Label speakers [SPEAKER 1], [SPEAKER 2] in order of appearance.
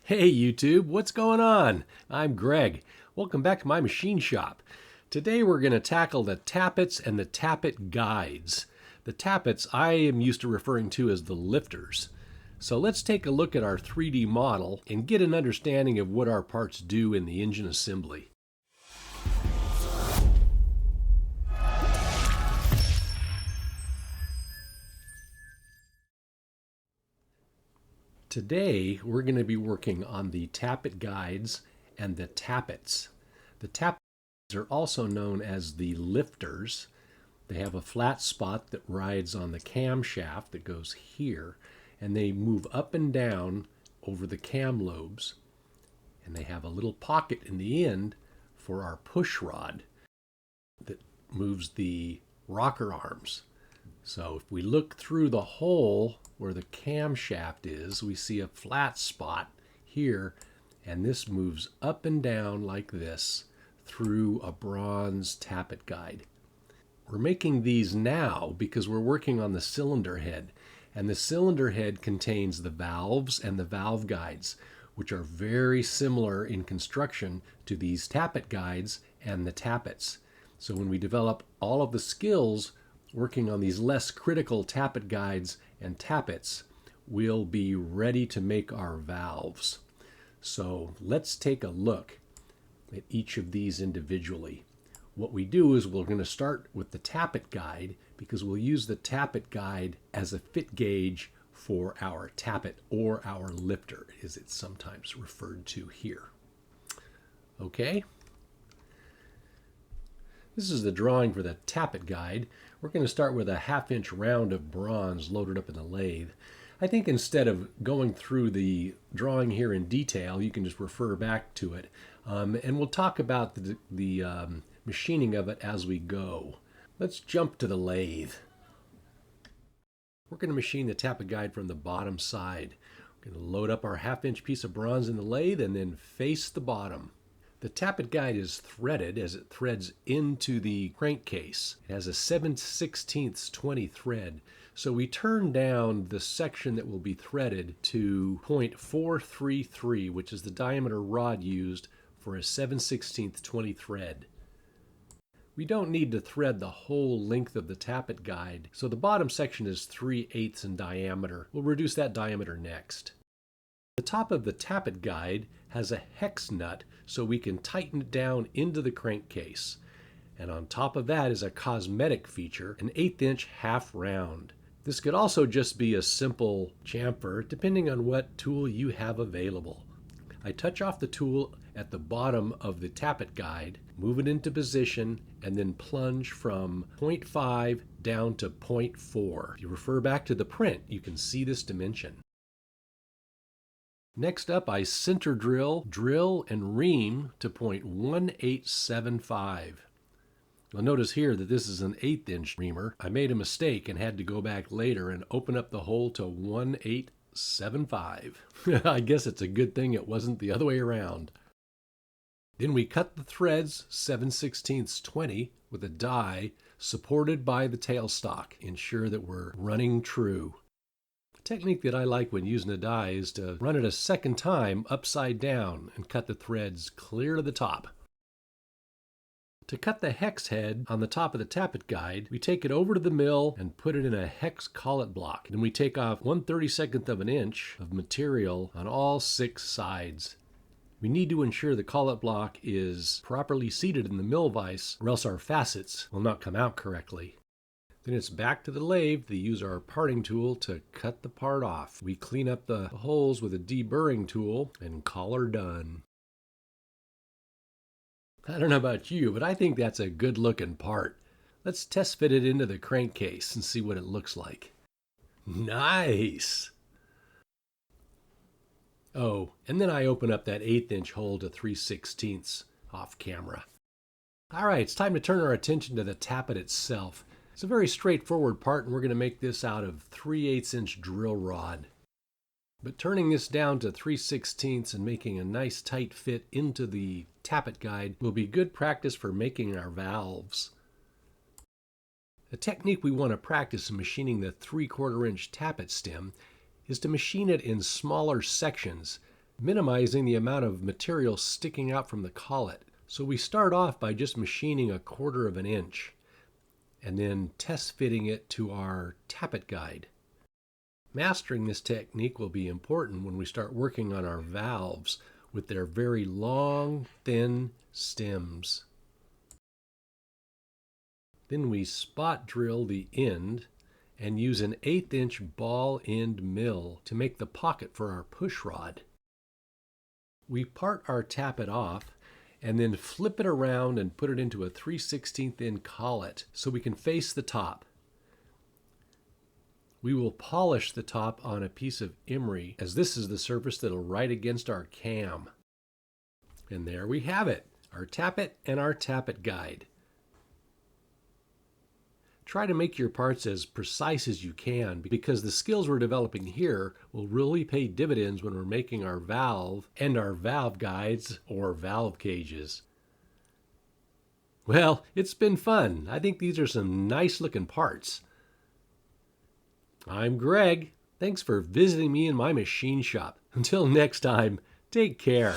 [SPEAKER 1] Hey YouTube, what's going on? I'm Greg. Welcome back to my machine shop. Today we're going to tackle the tappets and the tappet guides. The tappets I am used to referring to as the lifters. So let's take a look at our 3D model and get an understanding of what our parts do in the engine assembly. Today we're going to be working on the tappet guides and the tappets. The tappets are also known as the lifters. They have a flat spot that rides on the camshaft that goes here, and they move up and down over the cam lobes. And they have a little pocket in the end for our push rod that moves the rocker arms. So if we look through the hole where the camshaft is, we see a flat spot here, and this moves up and down like this through a bronze tappet guide. We're making these now because we're working on the cylinder head, and the cylinder head contains the valves and the valve guides, which are very similar in construction to these tappet guides and the tappets. So when we develop all of the skills working on these less critical tappet guides and tappets, we'll be ready to make our valves. So let's take a look at each of these individually. What we do is we're going to start with the tappet guide because we'll use the tappet guide as a fit gauge for our tappet, or our lifter as it's sometimes referred to here. Okay? This is the drawing for the tappet guide. We're going to start with a 1/2 inch round of bronze loaded up in the lathe. I think instead of going through the drawing here in detail, you can just refer back to it. And we'll talk about the machining of it as we go. Let's jump to the lathe. We're going to machine the tappet guide from the bottom side. We're going to load up our 1/2 inch piece of bronze in the lathe and then face the bottom. The tappet guide is threaded as it threads into the crankcase. It has a 7/16 20 thread, so we turn down the section that will be threaded to 0.433, which is the diameter rod used for a 7/16 20 thread. We don't need to thread the whole length of the tappet guide, so the bottom section is 3/8 in diameter. We'll reduce that diameter next. The top of the tappet guide has a hex nut so we can tighten it down into the crankcase. And on top of that is a cosmetic feature, an 1/8 inch half round. This could also just be a simple chamfer depending on what tool you have available. I touch off the tool at the bottom of the tappet guide, move it into position, and then plunge from 0.5 down to 0.4. If you refer back to the print, you can see this dimension. Next up, I center drill, and ream to 0.1875. You'll notice here that this is an 1/8 inch reamer. I made a mistake and had to go back later and open up the hole to 1/875. I guess it's a good thing it wasn't the other way around. Then we cut the threads 7/16 20 with a die supported by the tailstock. Ensure that we're running true. The technique that I like when using a die is to run it a second time upside down and cut the threads clear to the top. To cut the hex head on the top of the tappet guide, we take it over to the mill and put it in a hex collet block. Then we take off 1/32 of an inch of material on all 6 sides. We need to ensure the collet block is properly seated in the mill vise, or else our facets will not come out correctly. Then it's back to the lathe to use our parting tool to cut the part off. We clean up the holes with a deburring tool and call her done. I don't know about you, but I think that's a good looking part. Let's test fit it into the crankcase and see what it looks like. Nice! Oh, and then I open up that 1/8 inch hole to 3/16 off camera. All right, it's time to turn our attention to the tappet itself. It's a very straightforward part, and we're going to make this out of 3/8 inch drill rod. But turning this down to 3/16 and making a nice tight fit into the tappet guide will be good practice for making our valves. The technique we want to practice in machining the 3/4 inch tappet stem is to machine it in smaller sections, minimizing the amount of material sticking out from the collet. So we start off by just machining 1/4 of an inch and then test fitting it to our tappet guide. Mastering this technique will be important when we start working on our valves with their very long, thin stems. Then we spot drill the end and use an 1/8 inch ball end mill to make the pocket for our push rod. We part our tappet off and then flip it around and put it into a 3/16 inch collet so we can face the top. We will polish the top on a piece of emery, as this is the surface that will write against our cam. And there we have it, our tappet and our tappet guide. Try to make your parts as precise as you can, because the skills we're developing here will really pay dividends when we're making our valve and our valve guides or valve cages. Well, it's been fun. I think these are some nice looking parts. I'm Greg. Thanks for visiting me in my machine shop. Until next time, take care.